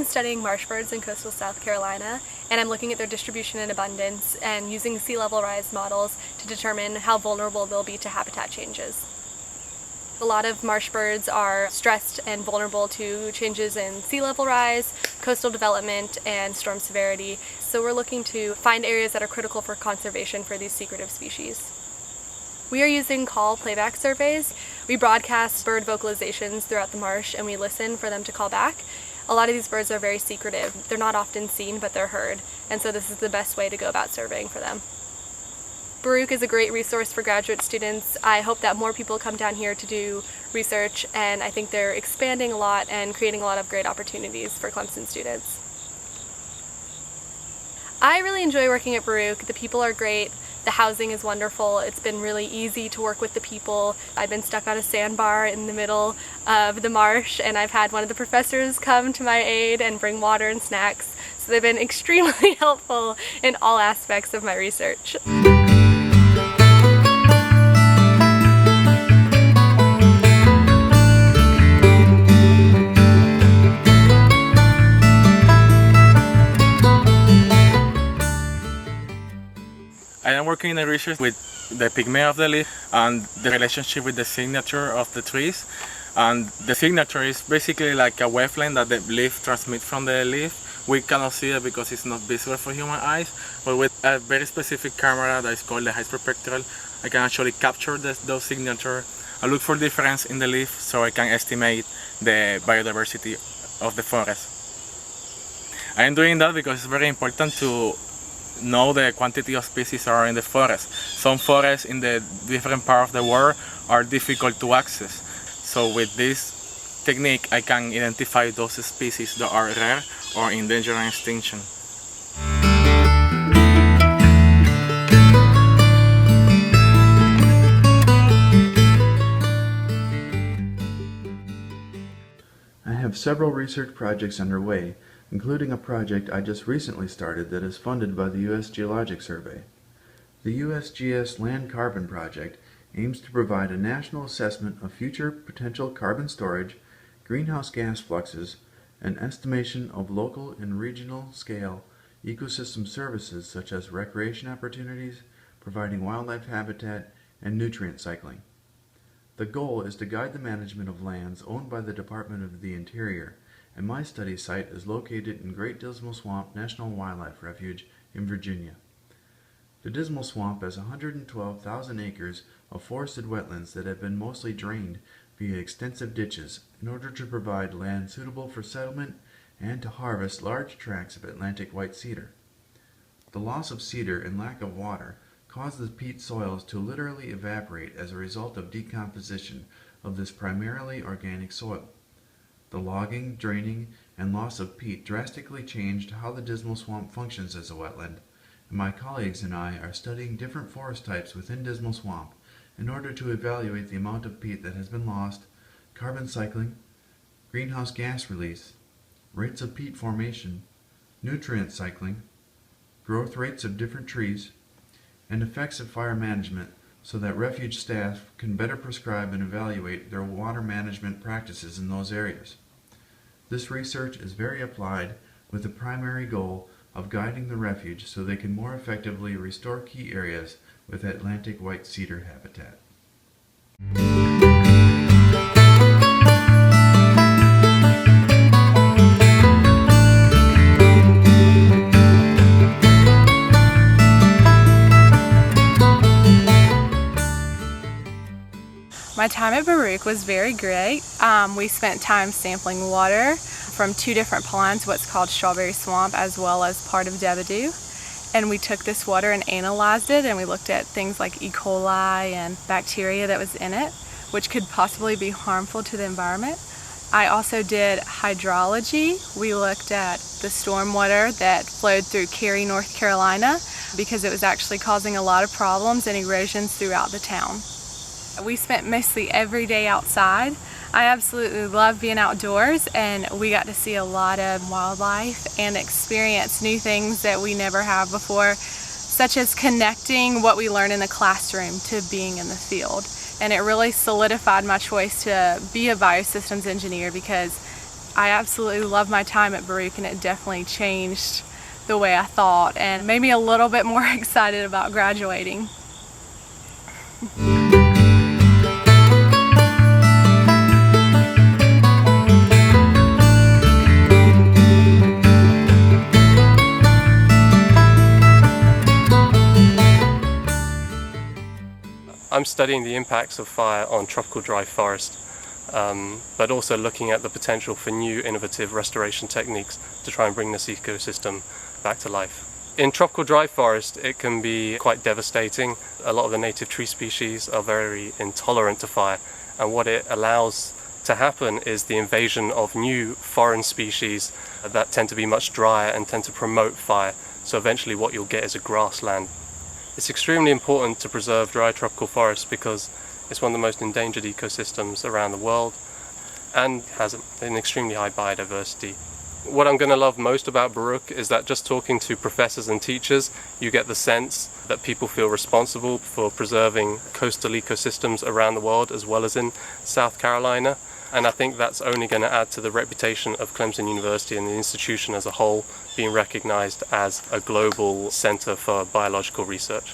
studying marsh birds in coastal South Carolina, and I'm looking at their distribution and abundance and using sea level rise models to determine how vulnerable they'll be to habitat changes. A lot of marsh birds are stressed and vulnerable to changes in sea level rise, coastal development, and storm severity. So we're looking to find areas that are critical for conservation for these secretive species. We are using call playback surveys. We broadcast bird vocalizations throughout the marsh and we listen for them to call back. A lot of these birds are very secretive. They're not often seen, but they're heard. And so this is the best way to go about surveying for them. Baruch is a great resource for graduate students. I hope that more people come down here to do research, and I think they're expanding a lot and creating a lot of great opportunities for Clemson students. I really enjoy working at Baruch. The people are great. The housing is wonderful. It's been really easy to work with the people. I've been stuck on a sandbar in the middle of the marsh, and I've had one of the professors come to my aid and bring water and snacks. So they've been extremely helpful in all aspects of my research. I am working in the research with the pigment of the leaf and the relationship with the signature of the trees. And the signature is basically like a wavelength that the leaf transmits from the leaf. We cannot see it because it's not visible for human eyes, but with a very specific camera that is called the hyper-spectral, I can actually capture those signatures. I look for difference in the leaf so I can estimate the biodiversity of the forest. I am doing that because it's very important to know the quantity of species are in the forest. Some forests in the different parts of the world are difficult to access. So with this technique I can identify those species that are rare or in danger and extinction. I have several research projects underway, including a project I just recently started that is funded by the U.S. Geologic Survey. The USGS Land Carbon Project aims to provide a national assessment of future potential carbon storage, greenhouse gas fluxes, and estimation of local and regional scale ecosystem services such as recreation opportunities, providing wildlife habitat, and nutrient cycling. The goal is to guide the management of lands owned by the Department of the Interior, and my study site is located in Great Dismal Swamp National Wildlife Refuge in Virginia. The Dismal Swamp has 112,000 acres of forested wetlands that have been mostly drained via extensive ditches in order to provide land suitable for settlement and to harvest large tracts of Atlantic white cedar. The loss of cedar and lack of water cause the peat soils to literally evaporate as a result of decomposition of this primarily organic soil. The logging, draining, and loss of peat drastically changed how the Dismal Swamp functions as a wetland, and my colleagues and I are studying different forest types within Dismal Swamp in order to evaluate the amount of peat that has been lost, carbon cycling, greenhouse gas release, rates of peat formation, nutrient cycling, growth rates of different trees, and effects of fire management so that refuge staff can better prescribe and evaluate their water management practices in those areas. This research is very applied with the primary goal of guiding the refuge so they can more effectively restore key areas with Atlantic white cedar habitat. My time at Baruch was very great. We spent time sampling water from 2 different ponds, what's called Strawberry Swamp, as well as part of Devadu. And we took this water and analyzed it, and we looked at things like E. coli and bacteria that was in it, which could possibly be harmful to the environment. I also did hydrology. We looked at the stormwater that flowed through Cary, North Carolina, because it was actually causing a lot of problems and erosions throughout the town. We spent mostly every day outside. I absolutely love being outdoors, and we got to see a lot of wildlife and experience new things that we never have before, such as connecting what we learn in the classroom to being in the field. And it really solidified my choice to be a biosystems engineer because I absolutely love my time at Baruch, and it definitely changed the way I thought and made me a little bit more excited about graduating. I'm studying the impacts of fire on tropical dry forest, but also looking at the potential for new innovative restoration techniques to try and bring this ecosystem back to life. In tropical dry forest, it can be quite devastating. A lot of the native tree species are very intolerant to fire, and what it allows to happen is the invasion of new foreign species that tend to be much drier and tend to promote fire. So eventually what you'll get is a grassland. It's extremely important to preserve dry tropical forests because it's one of the most endangered ecosystems around the world and has an extremely high biodiversity. What I'm going to love most about Baruch is that just talking to professors and teachers, you get the sense that people feel responsible for preserving coastal ecosystems around the world as well as in South Carolina. And I think that's only going to add to the reputation of Clemson University and the institution as a whole being recognized as a global center for biological research.